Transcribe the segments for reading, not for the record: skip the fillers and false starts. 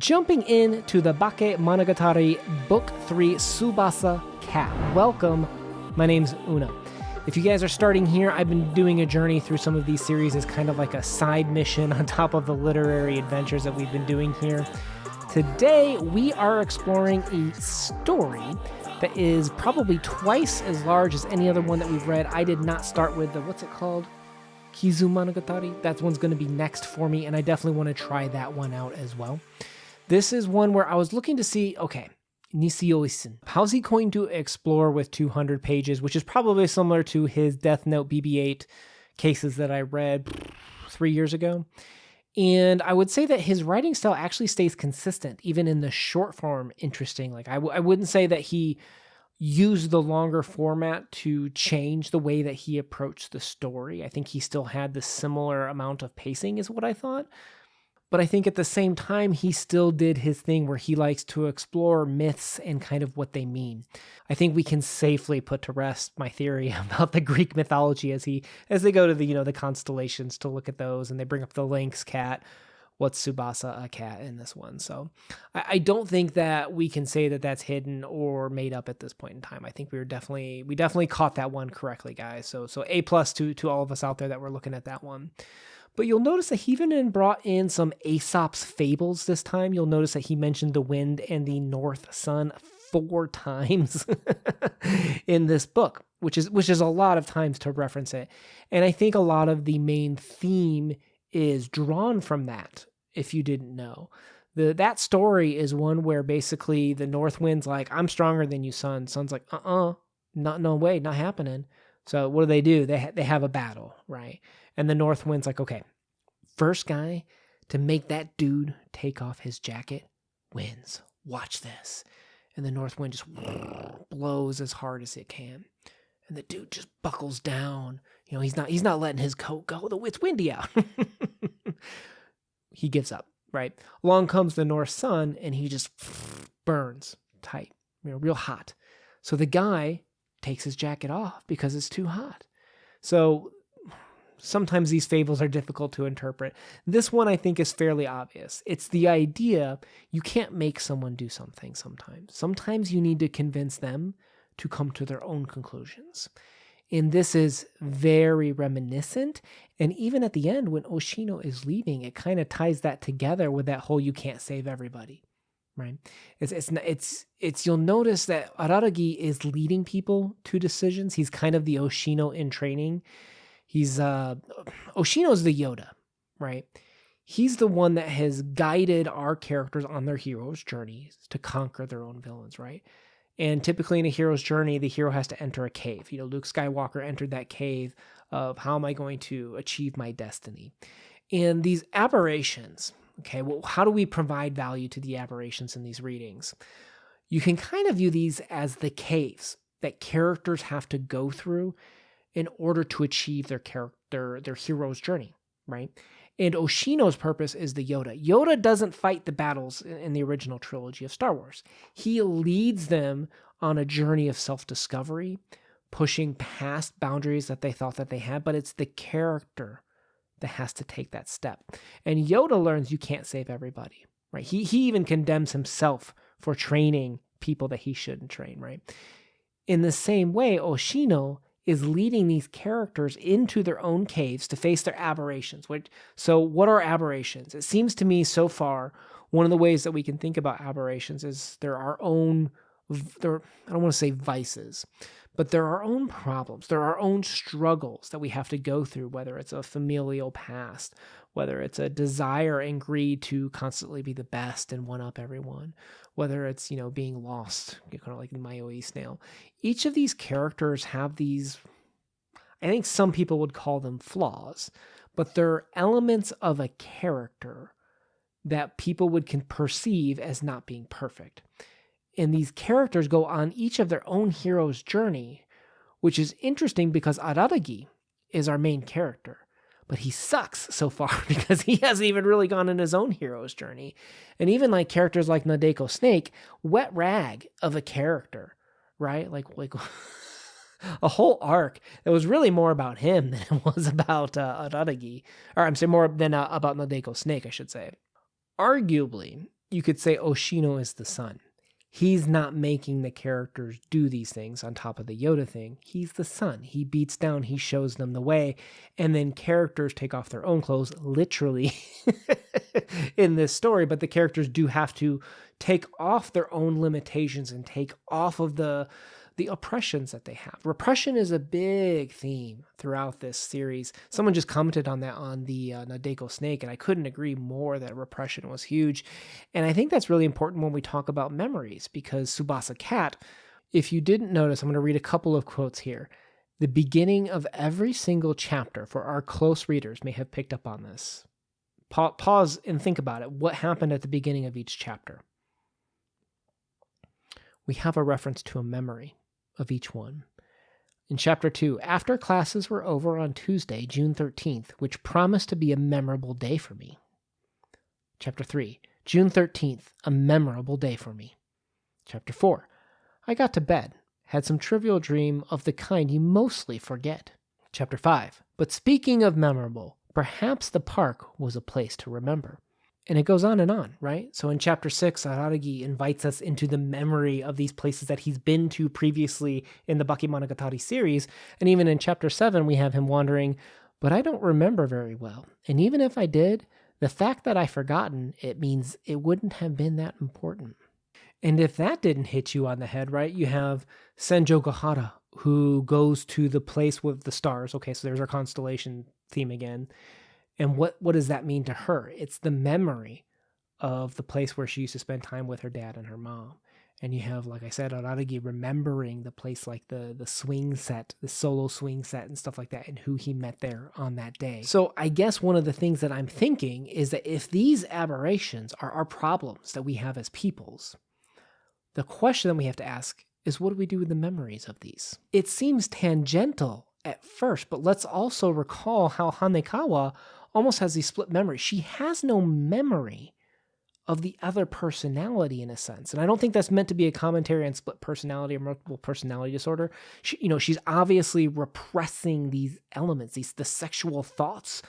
Jumping into the Bakemonogatari Book 3 Tsubasa Cat. Welcome, my name's Una. If you guys are starting here, I've been doing a journey through some of these series as kind of like a side mission on top of the literary adventures that we've been doing here. Today, we are exploring a story that is probably twice as large as any other one that we've read. I did not start with the, what's it called? Monogatari. That one's going to be next for me, and I definitely want to try that one out as well. This is one where I was looking to see, okay, NisiOisiN. How's he going to explore with 200 pages, which is probably similar to his Death Note BB-8 cases that I read 3 years ago. And I would say that his writing style actually stays consistent, even in the short form, interesting. Like I wouldn't say that he used the longer format to change the way that he approached the story. I think he still had the similar amount of pacing is what I thought. But I think at the same time, he still did his thing where he likes to explore myths and kind of what they mean. I think we can safely put to rest my theory about the Greek mythology as they go to the constellations to look at those, and they bring up the lynx cat. What's Tsubasa Cat in this one? So I don't think that we can say that that's hidden or made up at this point in time. I think we definitely caught that one correctly, guys. So A+ to all of us out there that were looking at that one. But you'll notice that he even brought in some Aesop's fables this time. You'll notice that he mentioned the wind and the north sun 4 times in this book, which is a lot of times to reference it. And I think a lot of the main theme is drawn from that, if you didn't know. That story is one where basically the north wind's like, I'm stronger than you, sun. Sun's like, no way, not happening. So what do? They have a battle, right? And the north wind's like, okay, first guy to make that dude take off his jacket wins. Watch this. And the north wind just blows as hard as it can. And the dude just buckles down. He's not letting his coat go. It's windy out. He gives up, right? Along comes the north sun, and he just burns tight, real hot. So the guy takes his jacket off because it's too hot. So sometimes these fables are difficult to interpret. This one I think is fairly obvious. It's the idea you can't make someone do something sometimes. Sometimes you need to convince them to come to their own conclusions. And this is very reminiscent. And even at the end, when Oshino is leaving, it kind of ties that together with that whole you can't save everybody. Right? It's you'll notice that Araragi is leading people to decisions. He's kind of the Oshino in training. Oshino's the Yoda, right? He's the one that has guided our characters on their hero's journeys to conquer their own villains, right? And typically in a hero's journey, the hero has to enter a cave. Luke Skywalker entered that cave of how am I going to achieve my destiny? And these aberrations, okay, well, how do we provide value to the aberrations in these readings? You can kind of view these as the caves that characters have to go through in order to achieve their hero's journey, right? And Oshino's purpose is the Yoda. Yoda doesn't fight the battles in the original trilogy of Star Wars. He leads them on a journey of self-discovery, pushing past boundaries that they thought that they had, but it's the character that has to take that step. And Yoda learns you can't save everybody, right? He even condemns himself for training people that he shouldn't train, right? In the same way, Oshino is leading these characters into their own caves to face their aberrations. So what are aberrations? It seems to me so far, one of the ways that we can think about aberrations is I don't want to say vices, but there are our own problems. There are our own struggles that we have to go through, whether it's a familial past, whether it's a desire and greed to constantly be the best and one-up everyone, whether it's, being lost, kind of like in Maoi Snail. Each of these characters have these, I think some people would call them flaws, but they're elements of a character that people can perceive as not being perfect. And these characters go on each of their own hero's journey, which is interesting because Araragi is our main character, but he sucks so far because he hasn't even really gone on his own hero's journey. And even like characters like Nadeko Snake, wet rag of a character, right? Like a whole arc that was really more about him than it was about Araragi, or I'm saying more than about Nadeko Snake, I should say. Arguably, you could say Oshino is the son. He's not making the characters do these things on top of the Yoda thing. He's the son. He beats down, he shows them the way, and then characters take off their own clothes, literally, in this story, but the characters do have to take off their own limitations and take off of the oppressions that they have. Repression is a big theme throughout this series. Someone just commented on that on the Nadeko Snake, and I couldn't agree more that repression was huge. And I think that's really important when we talk about memories, because Tsubasa Cat, if you didn't notice, I'm going to read a couple of quotes here. The beginning of every single chapter, for our close readers may have picked up on this. Pause and think about it. What happened at the beginning of each chapter? We have a reference to a memory of each one. In chapter 2, after classes were over on Tuesday, June 13th, which promised to be a memorable day for me. Chapter 3, June 13th, a memorable day for me. Chapter 4, I got to bed, had some trivial dream of the kind you mostly forget. Chapter 5, but speaking of memorable, perhaps the park was a place to remember. And it goes on, right? So in chapter 6, Araragi invites us into the memory of these places that he's been to previously in the Bakemonogatari series. And even in chapter 7, we have him wandering, but I don't remember very well. And even if I did, the fact that I've forgotten, it means it wouldn't have been that important. And if that didn't hit you on the head, right, you have Senjo Gohara, who goes to the place with the stars. Okay, so there's our constellation theme again. And what does that mean to her? It's the memory of the place where she used to spend time with her dad and her mom. And you have, like I said, Araragi remembering the place like the swing set, the solo swing set and stuff like that, and who he met there on that day. So I guess one of the things that I'm thinking is that if these aberrations are our problems that we have as peoples, the question that we have to ask is, what do we do with the memories of these? It seems tangential at first, but let's also recall how Hanekawa almost has these split memories. She has no memory of the other personality in a sense. And I don't think that's meant to be a commentary on split personality or multiple personality disorder. She's obviously repressing these elements, the sexual thoughts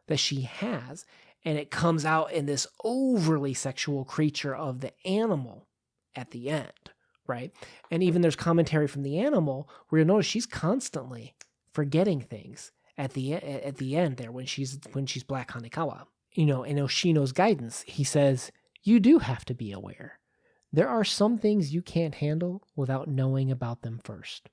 that she has, and it comes out in this overly sexual creature of the animal at the end, right? And even there's commentary from the animal where you'll notice she's constantly forgetting things at the end there when she's Black Hanekawa. In Oshino's guidance, he says, you do have to be aware. There are some things you can't handle without knowing about them first.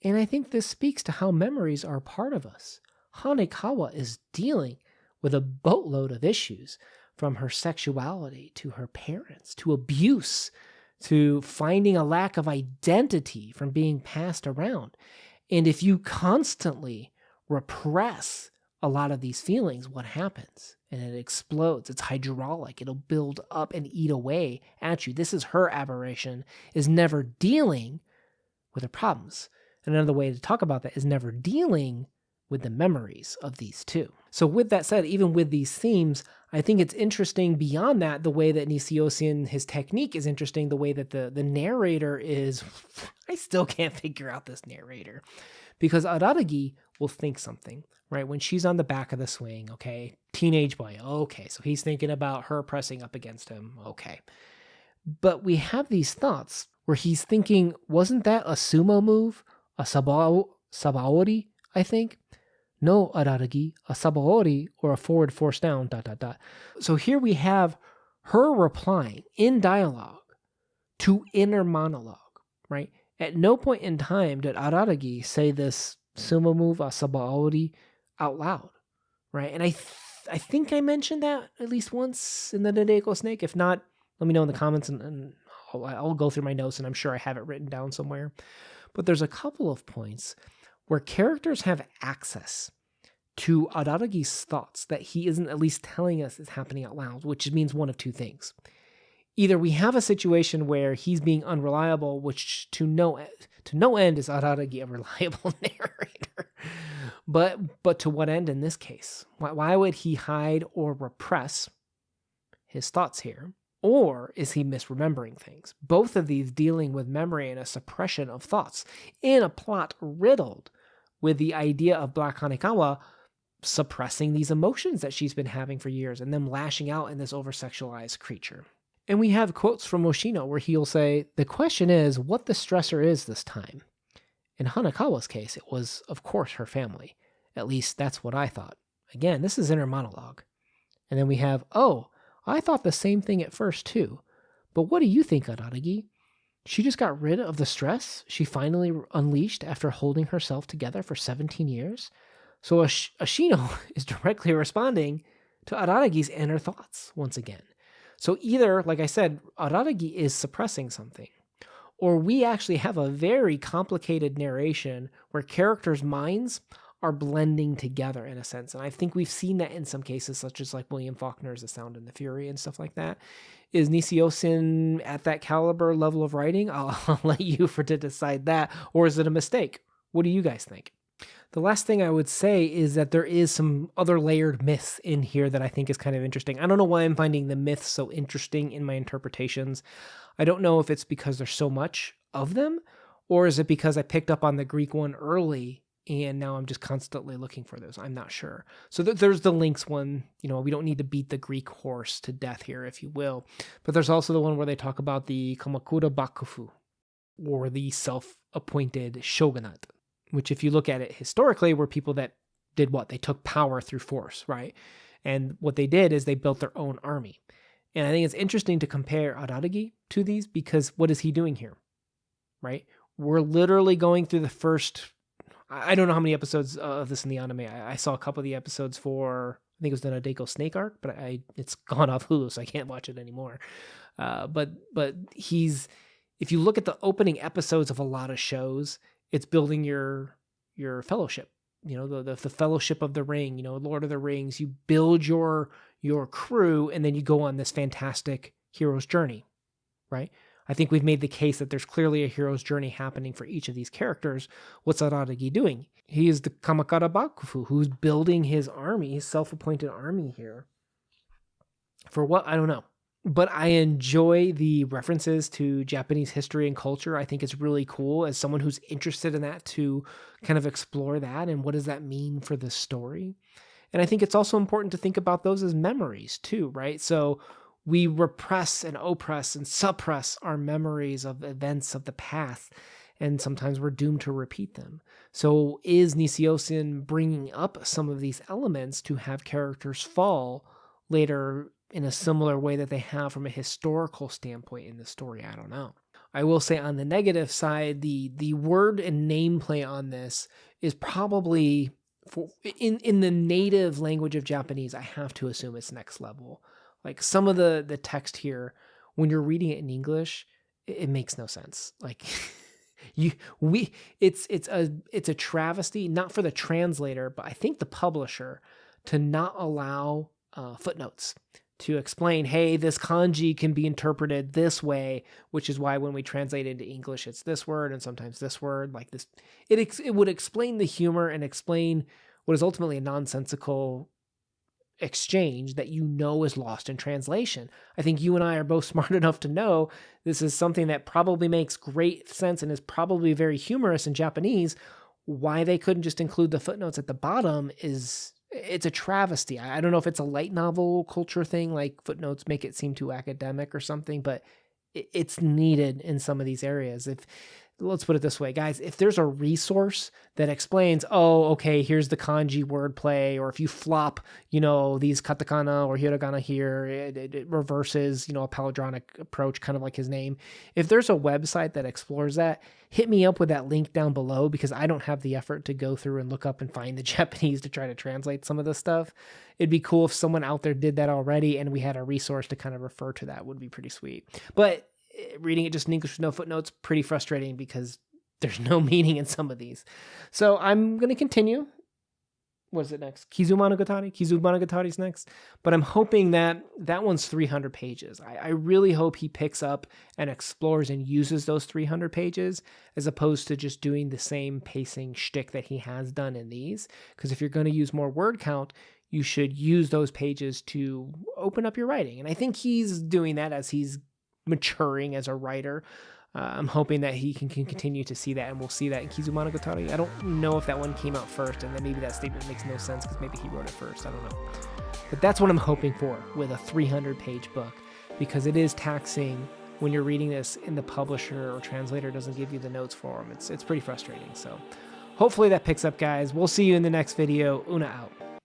And I think this speaks to how memories are part of us. Hanekawa is dealing with a boatload of issues, from her sexuality to her parents, to abuse, to finding a lack of identity from being passed around. And if you constantly repress a lot of these feelings, what happens? And it explodes. It's hydraulic. It'll build up and eat away at you. This is her aberration, is never dealing with her problems. And another way to talk about that is never dealing with the memories of these two. So with that said, even with these themes, I think it's interesting beyond that, the way that NisiOisiN, his technique is interesting, the way that the narrator is, I still can't figure out this narrator. Because Araragi will think something, right? When she's on the back of the swing, okay, teenage boy, okay, so he's thinking about her pressing up against him, okay. But we have these thoughts where he's thinking, wasn't that a sumo move? A sabaori, I think? No, Araragi, a sabaori, or a forward force down, ... So here we have her replying in dialogue to inner monologue, right? At no point in time did Araragi say this sumo move, a sabaori, out loud, right? And I think I mentioned that at least once in the Nadeko Snake. If not, let me know in the comments, and I'll go through my notes, and I'm sure I have it written down somewhere. But there's a couple of points where characters have access to Araragi's thoughts that he isn't at least telling us is happening out loud, which means one of two things. Either we have a situation where he's being unreliable, which to no end is Araragi a reliable narrator. But to what end in this case? Why would he hide or repress his thoughts here? Or is he misremembering things? Both of these dealing with memory and a suppression of thoughts in a plot riddled with the idea of Black Hanekawa suppressing these emotions that she's been having for years and them lashing out in this over-sexualized creature. And we have quotes from Moshino where he'll say, the question is what the stressor is this time. In Hanakawa's case, it was, of course, her family. At least that's what I thought. Again, this is inner monologue. And then we have, oh, I thought the same thing at first too. But what do you think, Araragi? She just got rid of the stress she finally unleashed after holding herself together for 17 years? So Ashino is directly responding to Araragi's inner thoughts once again. So either, like I said, Araragi is suppressing something, or we actually have a very complicated narration where characters' minds are blending together in a sense. And I think we've seen that in some cases, such as like William Faulkner's The Sound and the Fury and stuff like that. Is NisiOisiN at that caliber level of writing? I'll let you to decide that. Or is it a mistake? What do you guys think? The last thing I would say is that there is some other layered myths in here that I think is kind of interesting. I don't know why I'm finding the myths so interesting in my interpretations. I don't know if it's because there's so much of them, or is it because I picked up on the Greek one early and now I'm just constantly looking for those. I'm not sure. So there's the Lynx one. You know, we don't need to beat the Greek horse to death here, if you will. But there's also the one where they talk about the Kamakura Bakufu, or the self-appointed shogunate, which if you look at it historically were people that did what? They took power through force, right? And what they did is they built their own army. And I think it's interesting to compare Araragi to these, because what is he doing here, right? We're literally going through the first... I don't know how many episodes of this in the anime. I saw a couple of the episodes for, I think it was the Nadeko Snake arc, but it's gone off Hulu, so I can't watch it anymore. But he's, if you look at the opening episodes of a lot of shows, it's building your fellowship. You know, the Fellowship of the Ring. You know, Lord of the Rings. You build your crew, and then you go on this fantastic hero's journey, right? I think we've made the case that there's clearly a hero's journey happening for each of these characters. What's Araragi doing? He is the Kamakura Bakufu, who's building his army, his self-appointed army here. For what? I don't know. But I enjoy the references to Japanese history and culture. I think it's really cool as someone who's interested in that to kind of explore that and what does that mean for the story. And I think it's also important to think about those as memories too, right? So we repress and oppress and suppress our memories of events of the past, and sometimes we're doomed to repeat them. So is NisiOisiN bringing up some of these elements to have characters fall later in a similar way that they have from a historical standpoint in the story? I don't know. I will say on the negative side, the word and nameplay on this is probably, in the native language of Japanese, I have to assume it's next level. Like some of the text here, when you're reading it in English, it makes no sense. Like it's a travesty, not for the translator, but I think the publisher, to not allow footnotes to explain, hey, this kanji can be interpreted this way, which is why when we translate into English, it's this word and sometimes this word, like this. It would explain the humor and explain what is ultimately a nonsensical exchange that you know is lost in translation. I think you and I are both smart enough to know this is something that probably makes great sense and is probably very humorous in Japanese. Why they couldn't just include the footnotes at the bottom it's a travesty. I don't know if it's a light novel culture thing, like footnotes make it seem too academic or something, but it's needed in some of these areas. Let's put it this way, guys, if there's a resource that explains, oh, okay, here's the kanji wordplay, or if you flop, these katakana or hiragana here, it reverses, a palindromic approach, kind of like his name. If there's a website that explores that, hit me up with that link down below, because I don't have the effort to go through and look up and find the Japanese to try to translate some of this stuff. It'd be cool if someone out there did that already and we had a resource to kind of refer to. That would be pretty sweet. But reading it just in English with no footnotes, pretty frustrating because there's no meaning in some of these. So I'm going to continue. What is it next? Kizumonogatari's next. But I'm hoping that one's 300 pages. I really hope he picks up and explores and uses those 300 pages as opposed to just doing the same pacing shtick that he has done in these. Because if you're going to use more word count, you should use those pages to open up your writing. And I think he's doing that as he's maturing as a writer. I'm hoping that he can continue to see that, and we'll see that in Kizumonogatari. I don't know if that one came out first, and then maybe that statement makes no sense because maybe he wrote it first. I don't know. But that's what I'm hoping for with a 300-page book, because it is taxing when you're reading this and the publisher or translator doesn't give you the notes for them. It's pretty frustrating. So hopefully that picks up, guys. We'll see you in the next video. Una out.